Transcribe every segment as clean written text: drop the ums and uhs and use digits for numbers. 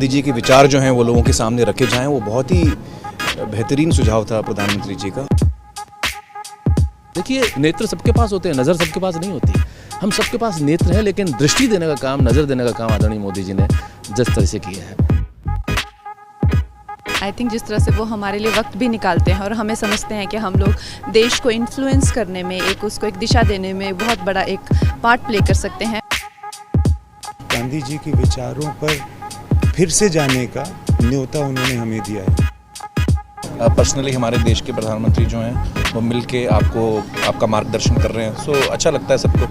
गांधी जी के विचार जो हैं वो लोगों के सामने रखे जाएं, वो बहुत ही बेहतरीन सुझाव था प्रधानमंत्री जी का। देखिए, नेत्र सबके पास होते हैं, नज़र सबके पास नहीं होती। हम सबके पास नेत्र है, लेकिन दृष्टि देने का काम, नज़र देने का काम आदरणीय मोदी जी ने जिस तरह से किया है, आई थिंक जिस तरह से वो हमारे लिए वक्त भी निकालते हैं और हमें समझते हैं कि हम लोग देश को इन्फ्लुएंस करने में, उसको एक दिशा देने में बहुत बड़ा एक पार्ट प्ले कर सकते हैं। गांधी जी के विचारों पर फिर से जाने का न्योता उन्होंने हमें दिया है। पर्सनली हमारे देश के प्रधानमंत्री जो हैं वो मिल के आपका मार्गदर्शन कर रहे हैं, सो अच्छा लगता है सबको।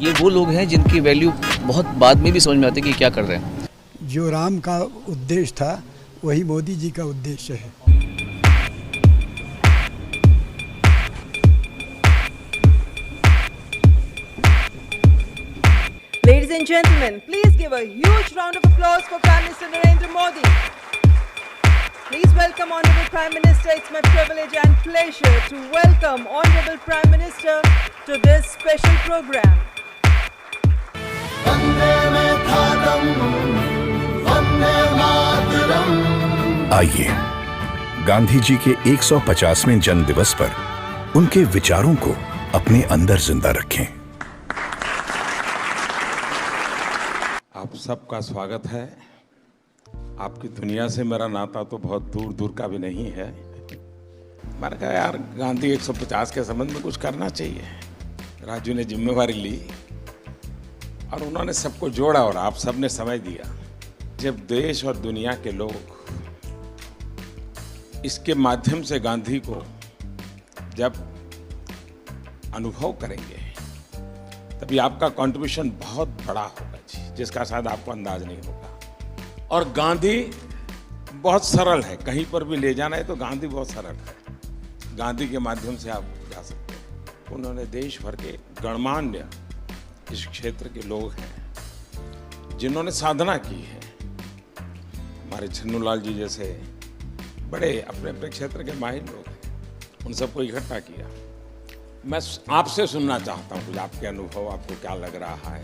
ये वो लोग हैं जिनकी वैल्यू बहुत बाद में भी समझ में आती है कि क्या कर रहे हैं। जो राम का उद्देश्य था वही मोदी जी का उद्देश्य है। Ladies and gentlemen, please give a huge round of applause for Prime Minister Narendra Modi. Please welcome Honorable Prime Minister. It's my privilege and pleasure to welcome Honorable Prime Minister to this special program. आइए गांधी जी के 150वें जन्म दिवस पर उनके विचारों को अपने अंदर जिंदा रखें। आप सबका स्वागत है। आपकी दुनिया से मेरा नाता तो बहुत दूर दूर का भी नहीं है। मैंने कहा यार गांधी 150 के संबंध में कुछ करना चाहिए। राजू ने जिम्मेवारी ली और उन्होंने सबको जोड़ा और आप सबने समझ दिया। जब देश और दुनिया के लोग इसके माध्यम से गांधी को जब अनुभव करेंगे तभी आपका कंट्रीब्यूशन बहुत बड़ा होगा जी, जिसका शायद आपको अंदाज नहीं होगा। और गांधी बहुत सरल है, कहीं पर भी ले जाना है तो गांधी बहुत सरल है। गांधी के माध्यम से आप जा सकते हैं। उन्होंने देश भर के गणमान्य इस क्षेत्र के लोग हैं जिन्होंने साधना की है। हमारे छन्नूलाल जी जैसे बड़े अपने अपने क्षेत्र के माहिर लोग हैं, उन सबको इकट्ठा किया। मैं आपसे सुनना चाहता हूँ कुछ आपके अनुभव, आपको क्या लग रहा है,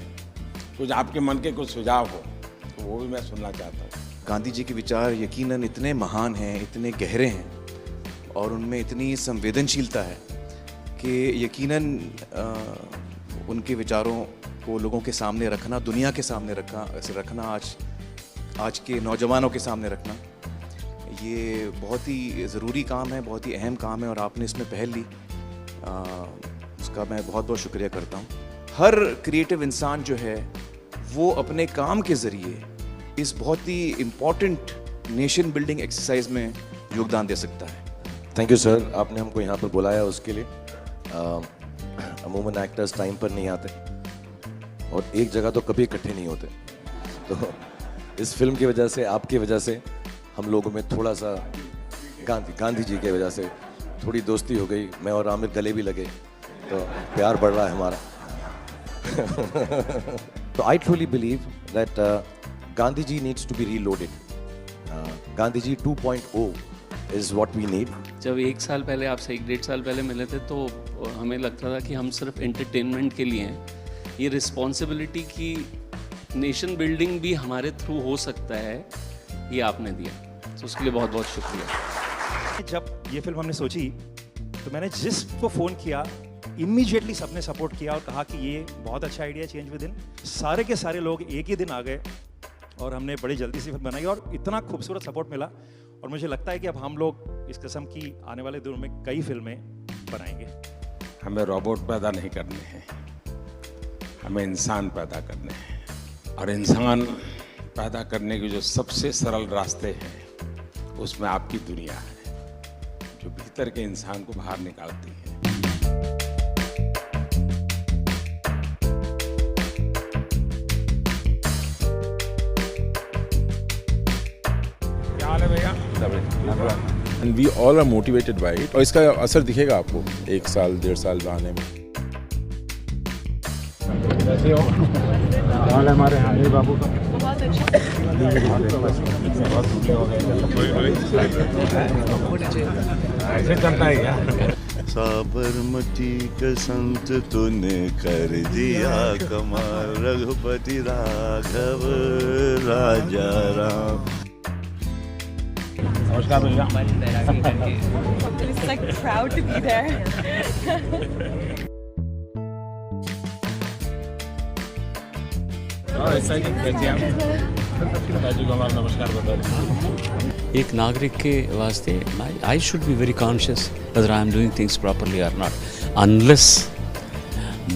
कुछ आपके मन के कुछ सुझाव हो तो वो भी मैं सुनना चाहता हूँ। गांधी जी के विचार यकीनन इतने महान हैं, इतने गहरे हैं और उनमें इतनी संवेदनशीलता है कि यकीनन उनके विचारों को लोगों के सामने रखना, दुनिया के सामने रखना, आज के नौजवानों के सामने रखना, ये बहुत ही ज़रूरी काम है, बहुत ही अहम काम है और आपने इसमें पहल ली, उसका मैं बहुत बहुत शुक्रिया करता हूँ। हर क्रिएटिव इंसान जो है वो अपने काम के ज़रिए इस बहुत ही इम्पॉर्टेंट नेशन बिल्डिंग एक्सरसाइज में योगदान दे सकता है। थैंक यू सर, आपने हमको यहाँ पर बुलाया उसके लिए। अमूमन एक्टर्स टाइम पर नहीं आते और एक जगह तो कभी इकट्ठे नहीं होते, तो इस फिल्म की वजह से, आपकी वजह से हम लोगों में थोड़ा सा गांधी जी की वजह से थोड़ी दोस्ती हो गई। मैं और आमिर गले भी लगे, तो प्यार बढ़ रहा है हमारा। तो I truly believe that Gandhi ji needs to be reloaded. Gandhi ji 2.0 is what we need. जब 1 साल पहले, आपसे 1-1.5 साल पहले मिले थे तो हमें लगता था कि हम सिर्फ एंटरटेनमेंट के लिए हैं। ये रिस्पॉन्सिबिलिटी की नेशन बिल्डिंग भी हमारे थ्रू हो सकता है, ये आपने दिया, तो उसके लिए बहुत बहुत शुक्रिया। जब ये फिल्म हमने सोची तो मैंने जिसको फ़ोन किया इमीडिएटली सबने सपोर्ट किया और कहा कि ये बहुत अच्छा आइडिया, चेंज विद इन। सारे के सारे लोग एक ही दिन आ गए और हमने बड़ी जल्दी से फिल्म बनाई और इतना खूबसूरत सपोर्ट मिला। और मुझे लगता है कि अब हम लोग इस किस्म की आने वाले दिनों में कई फिल्में बनाएंगे। हमें रोबोट पैदा नहीं करने हैं, हमें इंसान पैदा करने हैं। और इंसान पैदा करने के जो सबसे सरल रास्ते हैं उसमें आपकी दुनिया है, जो भीतर के इंसान को बाहर निकालती है। क्या हाल है भैया? And we all are motivated by it. और इसका असर दिखेगा आपको 1 साल 1.5 साल आने में। कैसे हो? हाल हमारे हानि बाबू का बहुत अच्छा। ऐसे चलता है क्या? साबरमती का संत तूने कर दिया कमाल, रघुपति राघव राजा राम। नमस्कार भैया। It's like proud to be there. नमस्कार बता। एक नागरिक के वास्ते I should be very conscious whether I am doing things properly or not. Unless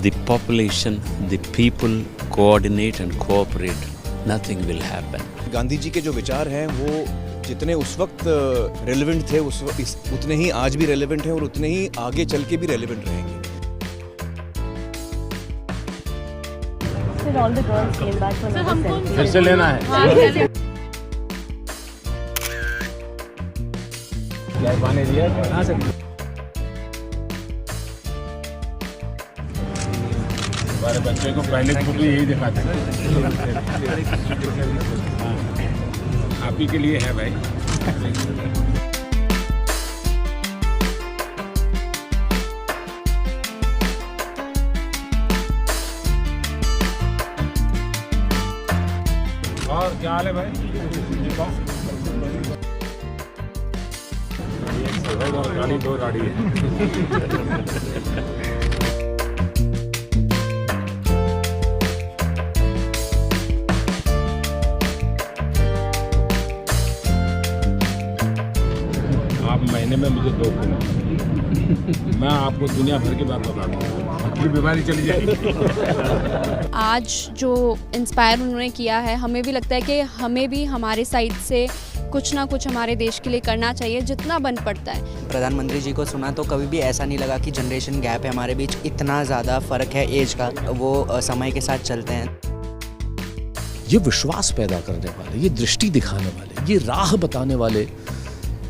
the population, the people coordinate and cooperate, nothing will happen. Gandhi ji के जो विचार हैं वो जितने उस वक्त रेलेवेंट थे उतने ही आज भी रेलेवेंट हैं और उतने ही आगे चल के भी रेलेवेंट रहेंगे। All the girls came back for another selfie. फिर से लेना है। क्या पानी दिया? कहाँ से? हमारे बच्चे को पहले फोटो यही दिखाते हैं। आप ही के लिए है भाई। और क्या हाल है भाई? गाड़ी दो गाड़ी है। आप महीने में मुझे 2 दिन, मैं आपको दुनिया भर की बात बता दूँ, आपकी बीमारी चली जाएगी। आज जो इंस्पायर उन्होंने किया है, हमें भी लगता है कि हमें भी हमारे साइड से कुछ ना कुछ हमारे देश के लिए करना चाहिए, जितना बन पड़ता है। प्रधानमंत्री जी को सुना तो कभी भी ऐसा नहीं लगा कि जनरेशन गैप है हमारे बीच, इतना ज़्यादा फ़र्क है एज का, वो समय के साथ चलते हैं। ये विश्वास पैदा करने वाले, ये दृष्टि दिखाने वाले, ये राह बताने वाले,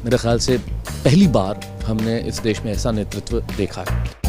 मेरे ख्याल से पहली बार हमने इस देश में ऐसा नेतृत्व देखा है।